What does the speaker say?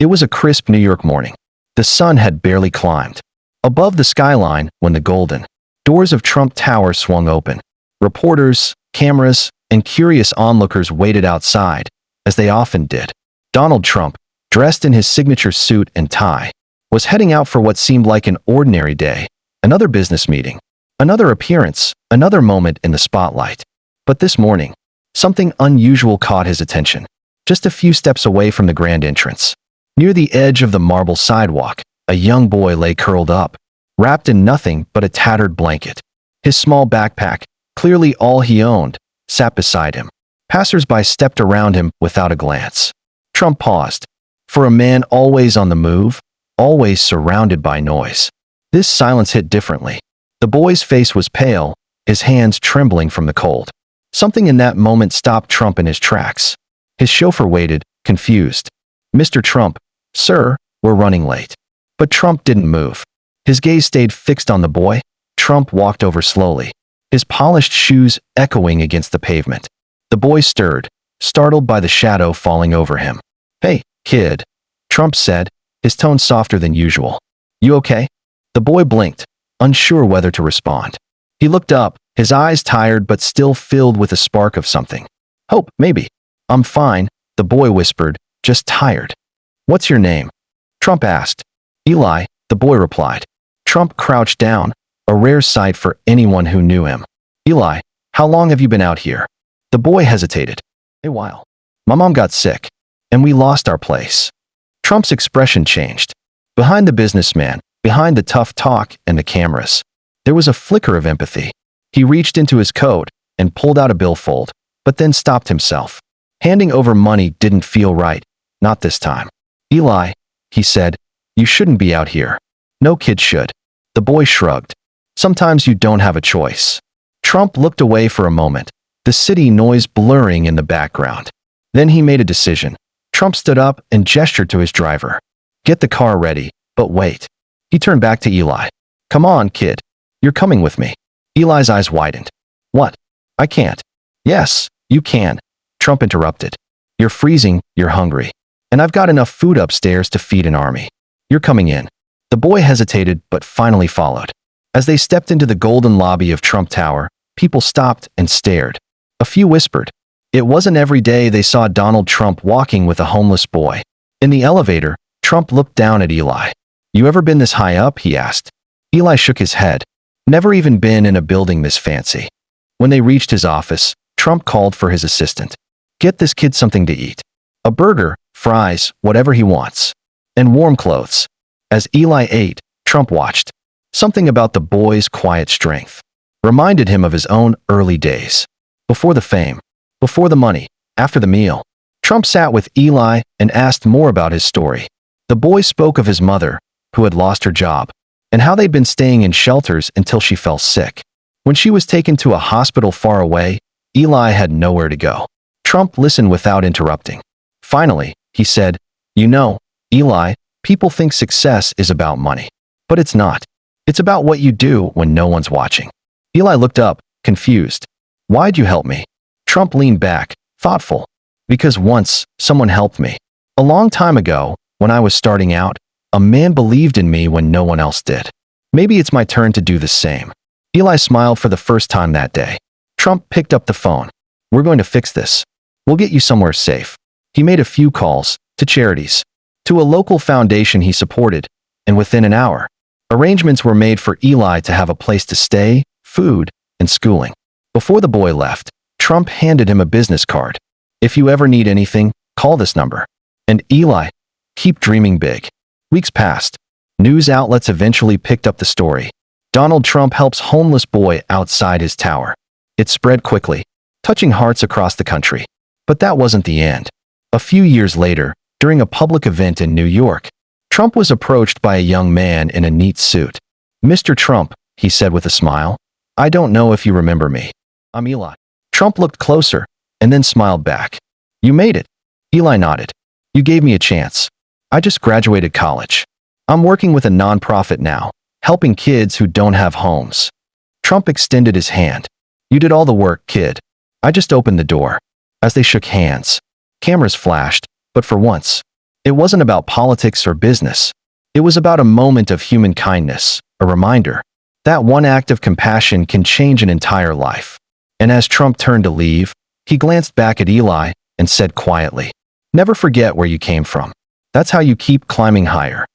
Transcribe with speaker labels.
Speaker 1: It was a crisp New York morning. The sun had barely climbed above the skyline when the golden doors of Trump Tower swung open. Reporters, cameras, and curious onlookers waited outside, as they often did. Donald Trump, dressed in his signature suit and tie, was heading out for what seemed like an ordinary day. Another business meeting, another appearance, another moment in the spotlight. But this morning, something unusual caught his attention. Just a few steps away from the grand entrance, near the edge of the marble sidewalk, a young boy lay curled up, wrapped in nothing but a tattered blanket. His small backpack, clearly all he owned, sat beside him. Passers-by stepped around him without a glance. Trump paused. For a man always on the move, always surrounded by noise, this silence hit differently. The boy's face was pale, his hands trembling from the cold. Something in that moment stopped Trump in his tracks. His chauffeur waited, confused. "Mr. Trump, sir, we're running late." But Trump didn't move. His gaze stayed fixed on the boy. Trump walked over slowly, his polished shoes echoing against the pavement. The boy stirred, startled by the shadow falling over him. "Hey, kid," Trump said, his tone softer than usual. "You okay?" The boy blinked, unsure whether to respond. He looked up, his eyes tired but still filled with a spark of something. "Hope, maybe." "I'm fine," the boy whispered, "just tired." "What's your name?" Trump asked. "Eli," the boy replied. Trump crouched down, a rare sight for anyone who knew him. "Eli, how long have you been out here?" The boy hesitated. "A while. My mom got sick, and we lost our place." Trump's expression changed. Behind the businessman, behind the tough talk and the cameras, there was a flicker of empathy. He reached into his coat and pulled out a billfold, but then stopped himself. Handing over money didn't feel right, not this time. "Eli," he said, "you shouldn't be out here." "No kid should." The boy shrugged. "Sometimes you don't have a choice." Trump looked away for a moment, the city noise blurring in the background. Then he made a decision. Trump stood up and gestured to his driver. "Get the car ready, but wait." He turned back to Eli. "Come on, kid. You're coming with me." Eli's eyes widened. "What? I can't." "Yes, you can," Trump interrupted. "You're freezing, you're hungry. And I've got enough food upstairs to feed an army. You're coming in." The boy hesitated but finally followed. As they stepped into the golden lobby of Trump Tower, people stopped and stared. A few whispered. It wasn't every day they saw Donald Trump walking with a homeless boy. In the elevator, Trump looked down at Eli. "You ever been this high up?" he asked. Eli shook his head. "Never even been in a building this fancy." When they reached his office, Trump called for his assistant. "Get this kid something to eat. A burger, fries, whatever he wants. And warm clothes." As Eli ate, Trump watched. Something about the boy's quiet strength reminded him of his own early days. Before the fame, before the money, after the meal, Trump sat with Eli and asked more about his story. The boy spoke of his mother, who had lost her job, and how they'd been staying in shelters until she fell sick. When she was taken to a hospital far away, Eli had nowhere to go. Trump listened without interrupting. Finally, he said, "You know, Eli, people think success is about money. But it's not. It's about what you do when no one's watching." Eli looked up, confused. "Why'd you help me?" Trump leaned back, thoughtful. "Because once, someone helped me. A long time ago, when I was starting out, a man believed in me when no one else did. Maybe it's my turn to do the same." Eli smiled for the first time that day. Trump picked up the phone. "We're going to fix this. We'll get you somewhere safe." He made a few calls, to charities, to a local foundation he supported, and within an hour, arrangements were made for Eli to have a place to stay, food, and schooling. Before the boy left, Trump handed him a business card. "If you ever need anything, call this number." And Eli, keep dreaming big. Weeks passed. News outlets eventually picked up the story. Donald Trump helps homeless boy outside his tower. It spread quickly, touching hearts across the country. But that wasn't the end. A few years later, during a public event in New York, Trump was approached by a young man in a neat suit. "Mr. Trump," he said with a smile, "I don't know if you remember me. I'm Eli." Trump looked closer and then smiled back. "You made it." Eli nodded. "You gave me a chance. I just graduated college. I'm working with a nonprofit now, helping kids who don't have homes." Trump extended his hand. "You did all the work, kid. I just opened the door." As they shook hands, cameras flashed, but for once, It wasn't about politics or business. It was about a moment of human kindness, a reminder that one act of compassion can change an entire life. And as Trump turned to leave, he glanced back at Eli and said quietly, "Never forget where you came from. That's how you keep climbing higher."